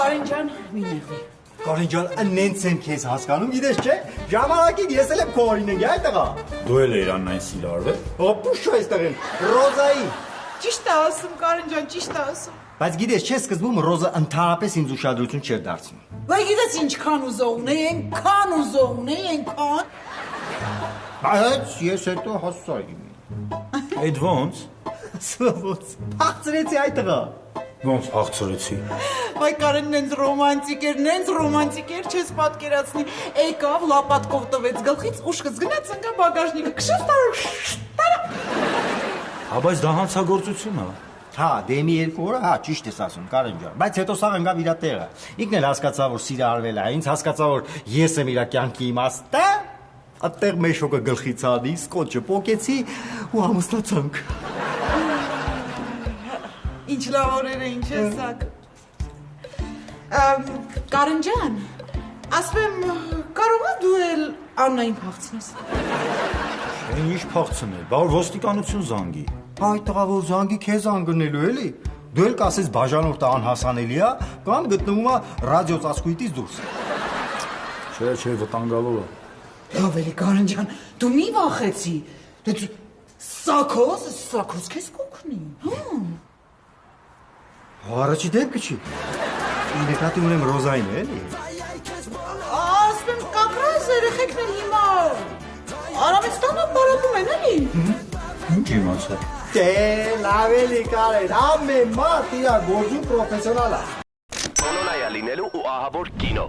Կարեն ջան, մի նեղվի։ Կարեն ջան, նենց եմ քեզ հասկանում, գիտես չէ, ժամանակին ես էլ եմ քո օրինենք, այ տղա։ Դու էլ էիր Աննային սիրարվել։ Օպուշ છો այստեղ են, Ռոզայի։ Ճիշտ է ասում, Կարեն ջան, ճիշտ է ասում։ Բայց գիտես չէ, սկզբում Ռոզը ընդհանրապես ինձ ուշադրություն չէր դարձնում։ Բայց գիտես ինչքան ուզող ունեի, այնքան։ Բայց ես հետո հասցա իմ։ Այդ ոնց։ Ոնց, փախցրեցի այ տղա։ Ոնց հաղթրեցի։ Վայ Կարեն նենց ռոմանտիկ էր, չես պատկերացնի։ Եկավ, լապատկով տվեց գլխից, ուշքս գնաց ընկա բագաժնիկը, քշեց տարա։ Հա բայց դա հանցագործություն է։ Հա, դեմի 2 օրը, հա, ճիշտ ես ասում, Կարեն ջան, բայց հետո սա ընկավ իր տեղը։ Ինքն էլ հասկացա, որ սիրարվել է, ինձ հասկացա, որ ես եմ իր կյանքի իմաստը, այդտեղ մեծ շոկը գլխից ալի, սկոչը պոկեցի ու ամուսնացանք։ Ինչ լավ օրեր էին, չես սակ։ Կարեն ջան, ասում եմ, կարող ես դու էլ Աննային փախցնես։ Ինչ փախցնել, բա որ ոստիկանություն զանգի։ Այ տղա, որ զանգի քեզ անգնելու էլի։ Դու էլ կասես բաժանորդը անհասանելի է, կամ գտնվում է ռադիոծածկույթից դուրս։ Չէ, վտանգալով է։ Լավ էլի Կարեն ջան, դու մի վախեցի։ Դու սակոս քեզ կօգնի, հա։ Առաջի դեպքը չի։ Նկատի ունեմ Ռոզային էլի։ Ասում եմ, կապրաս երեխեքն էլ հիմա Արամստանը բարապում են էլի։ Ինչ իմացա։ Դե, լավ էլի Կարեն, ամեն մարդ իր գործում պրոֆեսիոնալ է։ Բոլորայա լինելու ու ահավոր կինո